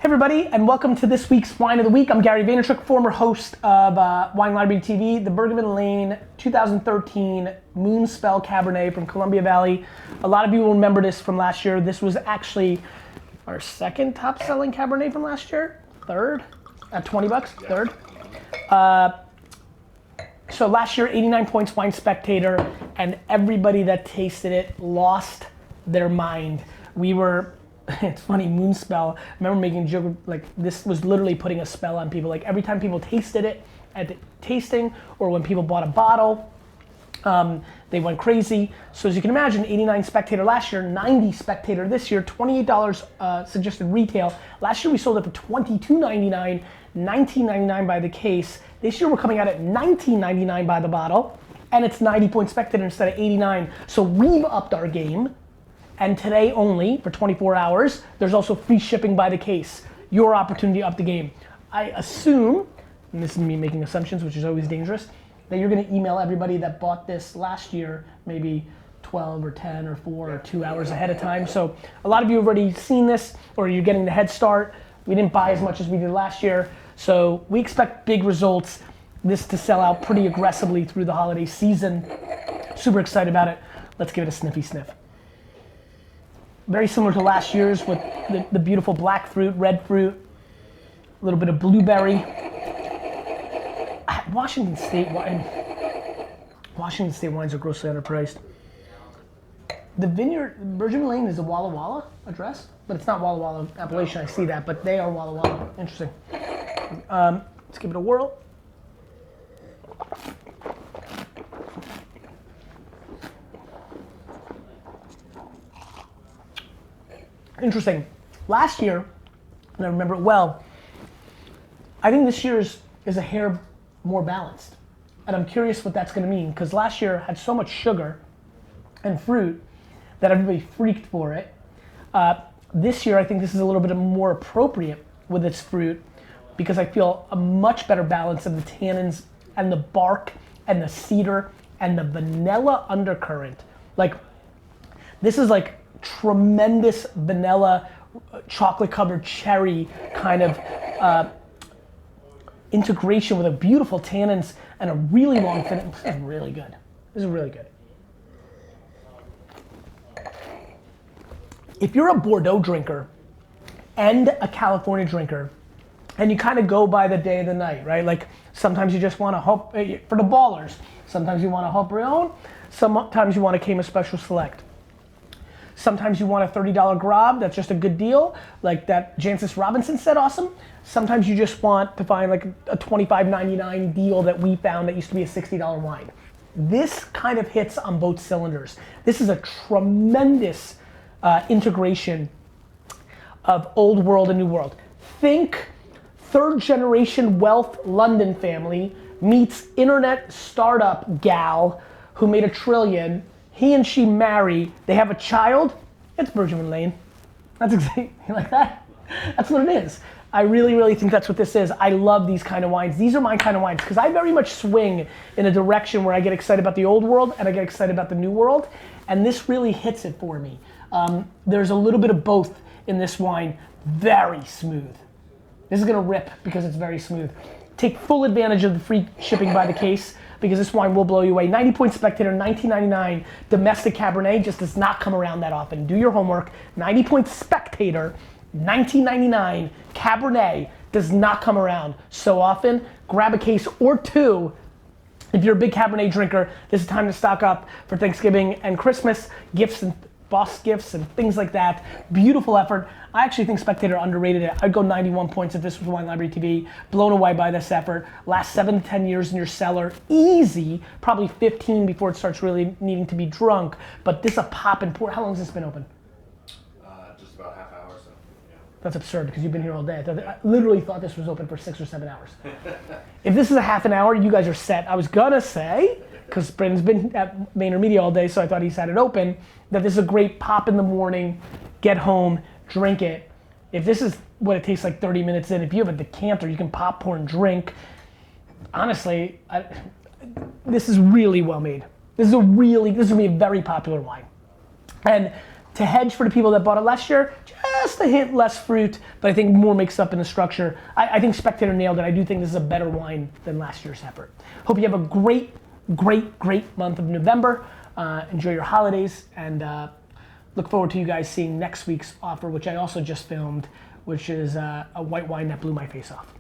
Everybody, and welcome to this week's Wine of the Week. I'm Gary Vaynerchuk, former host of Wine Library TV, the Bergevin Lane 2013 Moonspell Cabernet from Columbia Valley. A lot of you will remember this from last year. This was actually our second top selling Cabernet from last year. Third, at 20 bucks, third. So last year, 89 points Wine Spectator, and everybody that tasted it lost their mind. It's funny, Moonspell, I remember making a joke, like this was literally putting a spell on people. Like every time people tasted it at the tasting, or when people bought a bottle, they went crazy. So as you can imagine, 89 Spectator last year, 90 Spectator this year, $28 suggested retail. Last year we sold it for $22.99, $19.99 by the case. This year we're coming out at $19.99 by the bottle, and it's 90 point Spectator instead of 89. So we've upped our game. And today only, for 24 hours, there's also free shipping by the case. Your opportunity to up the game. I assume, and this is me making assumptions, which is always dangerous, that you're gonna email everybody that bought this last year, maybe 12 or 10 or 4 or 2 hours ahead of time. So a lot of you have already seen this, or you're getting the head start. We didn't buy as much as we did last year, so we expect big results. This to sell out pretty aggressively through the holiday season. Super excited about it. Let's give it a sniffy sniff. Very similar to last year's with the beautiful black fruit, red fruit, a little bit of blueberry. Washington State wines are grossly underpriced. The vineyard, Bergevin Lane is a Walla Walla address, but it's not Walla Walla appellation, I see that, but they are Walla Walla. Interesting. Let's give it a whirl. Interesting. Last year, and I remember it well, I think this year's is a hair more balanced. And I'm curious what that's gonna mean, because last year had so much sugar and fruit that everybody freaked for it. This year, I think this is a little bit more appropriate with its fruit, because I feel a much better balance of the tannins and the bark and the cedar and the vanilla undercurrent. Like, this is like tremendous vanilla, chocolate covered cherry kind of integration with a beautiful tannins and a really long finish. This is really good. This is really good. If you're a Bordeaux drinker and a California drinker, and you kind of go by the day of the night, right? Like sometimes you just want to hope for the ballers. Sometimes you want a Haut-Brion. Sometimes you want a Cayman Special Select. Sometimes you want a $30 grab, that's just a good deal, like that Jancis Robinson said, awesome. Sometimes you just want to find like a $25.99 deal that we found that used to be a $60 wine. This kind of hits on both cylinders. This is a tremendous integration of old world and new world. Think third generation wealth London family meets internet startup gal who made $1 trillion. He and she marry, they have a child, it's Bergevin Lane. That's exactly, you like that? That's what it is. I really, really think that's what this is. I love these kind of wines. These are my kind of wines, because I very much swing in a direction where I get excited about the old world and I get excited about the new world, and this really hits it for me. There's a little bit of both in this wine, very smooth. This is gonna rip because it's very smooth. Take full advantage of the free shipping by the case, because this wine will blow you away. 90 point Spectator, $19.99. Domestic Cabernet just does not come around that often. Do your homework. 90 point Spectator, $19.99. Cabernet does not come around so often. Grab a case or two. If you're a big Cabernet drinker, this is time to stock up for Thanksgiving and Christmas gifts and boss gifts and things like that. Beautiful effort. I actually think Spectator underrated it. I'd go 91 points if this was Wine Library TV. Blown away by this effort. Last 7 to 10 years in your cellar. Easy. Probably 15 before it starts really needing to be drunk. But this a pop and pour. How long has this been open? Just about half hour, so yeah. That's absurd because you've been here all day. I literally thought this was open for 6 or 7 hours. If this is a half an hour, you guys are set. I was gonna say, because Brandon's been at VaynerMedia all day, so I thought he's had it open, that this is a great pop in the morning, get home, drink it. If this is what it tastes like 30 minutes in, if you have a decanter, you can pop, pour, and drink. Honestly, this is really well made. This is gonna be a very popular wine. And to hedge for the people that bought it last year, just a hint less fruit, but I think more mixed up in the structure. I think Spectator nailed it. I do think this is a better wine than last year's Separate. Hope you have a great, great, great month of November. Enjoy your holidays, and look forward to you guys seeing next week's offer, which I also just filmed, which is a white wine that blew my face off.